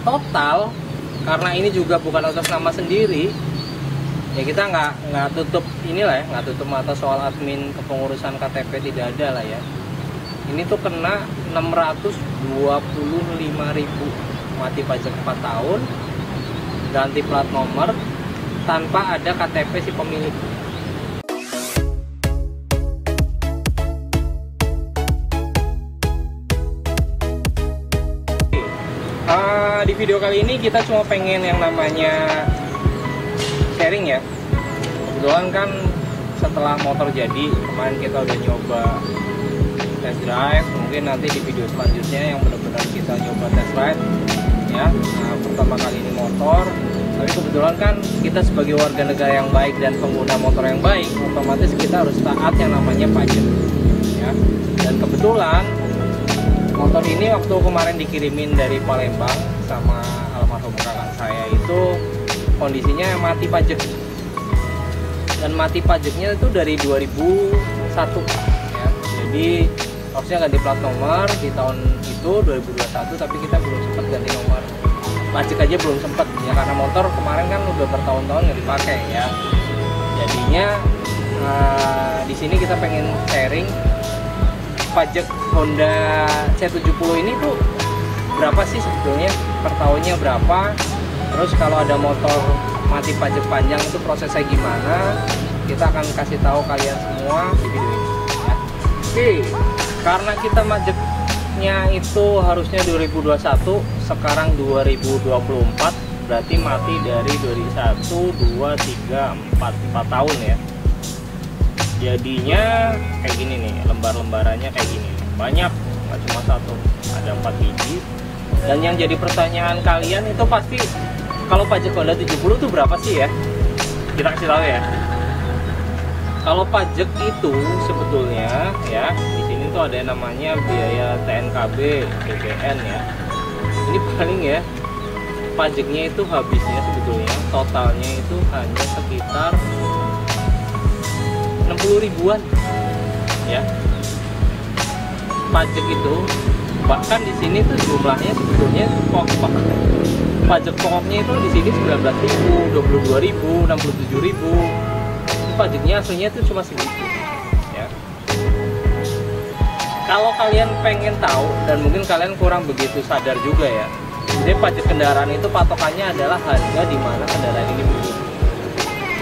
total, karena ini juga bukan atas nama sendiri, ya kita nggak tutup inilah ya, nggak tutup mata soal admin kepengurusan KTP, tidak ada lah ya. Ini tuh kena 625.000 mati pajak 4 tahun, ganti plat nomor tanpa ada KTP si pemilik. Di video kali ini kita cuma pengen yang namanya sharing ya. Kebetulan kan setelah motor jadi, kemarin kita udah nyoba test drive, mungkin nanti di video selanjutnya yang benar-benar kita nyoba test ride ya. Nah, pertama kali ini motor, tapi kebetulan kan kita sebagai warga negara yang baik dan pengguna motor yang baik, otomatis kita harus taat yang namanya pajak ya. Dan kebetulan motor ini waktu kemarin dikirimin dari Palembang sama almarhum kakak saya itu kondisinya mati pajak, dan mati pajaknya itu dari 2001 ya. Jadi harusnya ganti plat nomor di tahun itu 2021, tapi kita belum sempat ganti nomor pajak aja, belum sempat ya, karena motor kemarin kan udah bertahun-tahun nggak dipakai ya. Jadinya di sini kita pengen sharing pajak Honda C70 ini tuh berapa sih sebetulnya, per tahunnya berapa, terus kalau ada motor mati pajak panjang itu prosesnya gimana, kita akan kasih tahu kalian semua di video ini ya. Oke, karena kita pajaknya itu harusnya 2021, sekarang 2024, berarti mati dari 1, 2, 3, 4 tahun ya. Jadinya kayak gini nih, lembar-lembarannya kayak gini, banyak, nggak cuma satu, ada 4 biji. Dan yang jadi pertanyaan kalian itu pasti, kalau pajak Honda 70 itu berapa sih ya? Kita kasih tahu ya. Kalau pajak itu sebetulnya ya, di sini tuh ada yang namanya biaya TNKB, BPN ya. Ini paling ya, pajaknya itu habisnya sebetulnya totalnya itu hanya sekitar 60 ribuan ya. Pajak itu bahkan di sini tuh jumlahnya sebetulnya pajak pokoknya itu di sini 19.000, 22.000, 67.000. Pajaknya aslinya itu cuma segitu ya. Kalau kalian pengen tahu, dan mungkin kalian kurang begitu sadar juga ya, jadi pajak kendaraan itu patokannya adalah harga di mana kendaraan ini beli.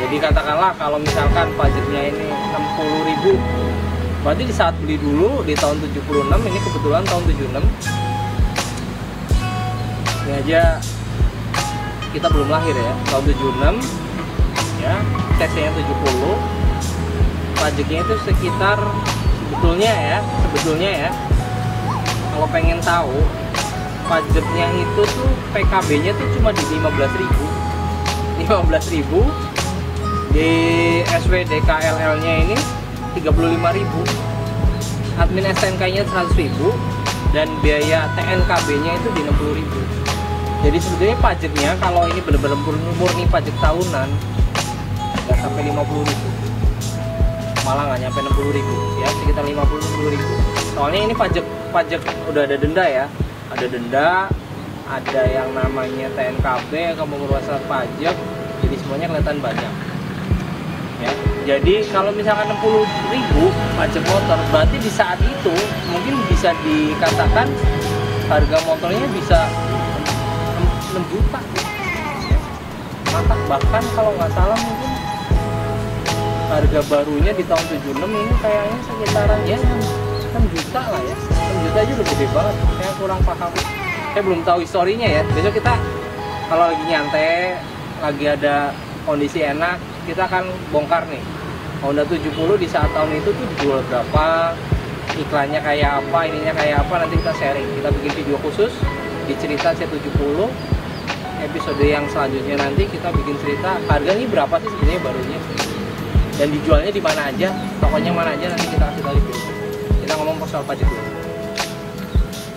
Jadi katakanlah kalau misalkan pajaknya ini 60.000, berarti di saat beli dulu di tahun 76, ini kebetulan tahun 76. Ini aja kita belum lahir ya, tahun 76 ya, TC-nya 70. Pajaknya itu sekitar sebetulnya ya, kalau pengen tahu pajaknya itu tuh PKB-nya tuh cuma di 15.000. Di SWD KLL-nya ini 35.000, admin STNK-nya 100.000, dan biaya TNKB-nya itu di 60.000. Jadi sebetulnya pajaknya kalau ini benar-benar murni pajak tahunan nggak sampai 50.000, malah nggak nyampe 60.000 ya, sekitar 50-60.000. Soalnya ini pajak udah ada denda ya, ada denda, ada yang namanya TNKB, kepengurusan pajak, jadi semuanya kelihatan banyak ya. Jadi kalau misalkan 60.000 pajak motor, berarti di saat itu mungkin bisa dikatakan harga motornya bisa 6 juta ya. Mantap, bahkan kalau nggak salah mungkin harga barunya di tahun 76 ini kayaknya sekitaran ya 6 juta lah ya. 6 juta aja udah gede banget, saya kurang paham, saya belum tahu historinya ya. Besok kita kalau lagi nyantai, lagi ada kondisi enak, kita akan bongkar nih Honda 70 di saat tahun itu tuh dijual berapa, iklannya kayak apa, ininya kayak apa, nanti kita sharing, kita bikin video khusus di cerita C70. Episode yang selanjutnya nanti kita bikin cerita harganya berapa sih sebenarnya barunya, dan dijualnya di mana aja, tokonya mana aja, nanti kita kasih tahu. Kita ngomong soal pajak dulu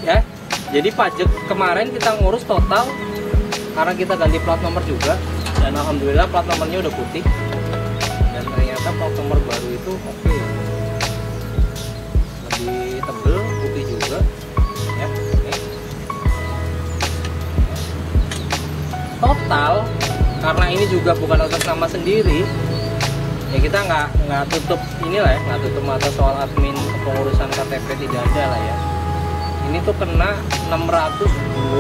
ya. Jadi pajak kemarin kita ngurus total karena kita ganti plat nomor juga, dan alhamdulillah plat nomornya udah putih, dan ternyata plat nomor baru itu oke, lebih tebel, putih juga ya. Oke. total, karena ini juga bukan atas nama sendiri, ya kita nggak tutup inilah ya, nggak tutup mata soal admin kepengurusan KTP, tidak ada lah ya. Ini tuh kena 625.000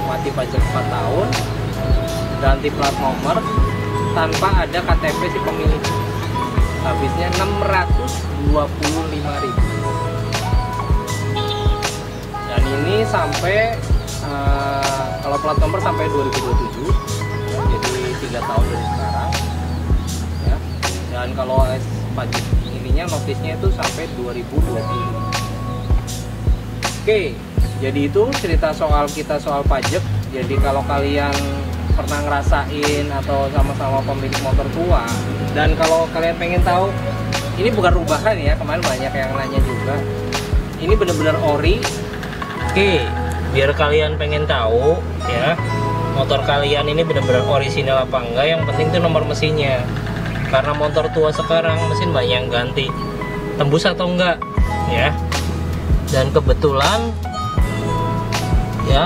wajib pajak 4 tahun, ganti plat nomor tanpa ada KTP si pemilik, habisnya 625.000. Dan ini sampai kalau plat nomor sampai 2027 ya, jadi 3 tahun dari sekarang ya. Dan kalau pajak ininya notisnya itu sampai 2020. Oke, jadi itu cerita kita soal pajak. Jadi kalau kalian pernah ngerasain atau sama-sama pemilik motor tua, dan kalau kalian pengen tahu, ini bukan rubahan ya, kemarin banyak yang nanya juga, ini bener-bener ori. Oke, biar kalian pengen tahu ya, motor kalian ini bener-bener orisinal apa enggak, yang penting tuh nomor mesinnya. Karena motor tua sekarang mesin banyak yang ganti, tembus atau enggak ya. Dan kebetulan ya,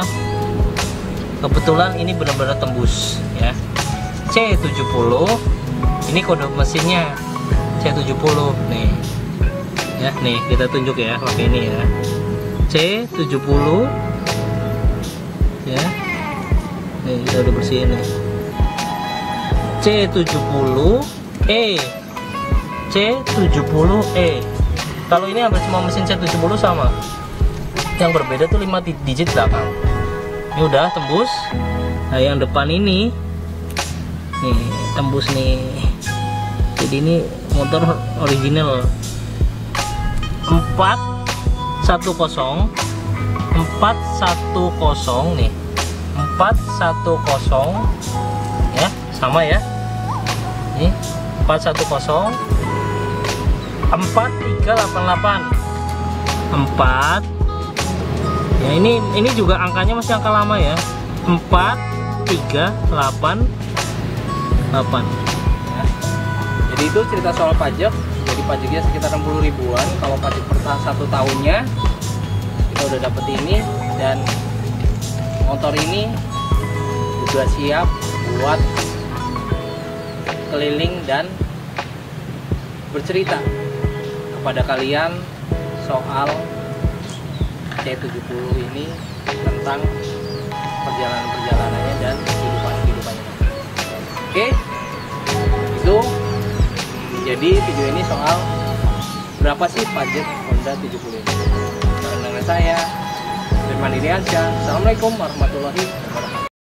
kebetulan ini benar-benar tembus ya. C70 ini kode mesinnya C70 nih ya, nih kita tunjuk ya pakai ini ya, C70 ya, nih kita udah bersihin nih, C70E, C70E. Kalau ini hampir semua mesin C70 sama, yang berbeda tuh 5 digit belakang. Ini udah tembus. Nah yang depan ini nih tembus nih. Jadi ini motor original 410 nih, 410 ya, sama ya. Nih 410 4388 4 ya, ini juga angkanya masih angka lama ya, 4388 ya. Jadi itu cerita soal pajak. Jadi pajaknya sekitar 60 ribuan. Kalau pajak per 1 tahunnya kita udah dapet ini, dan motor ini juga siap buat keliling dan bercerita kepada kalian soal C70 ini, tentang perjalanan-perjalanannya dan kehidupannya. Oke, itu jadi video ini soal berapa sih pajak Honda 70 ini. Dengan saya Firman Iriansyah. Assalamualaikum warahmatullahi wabarakatuh.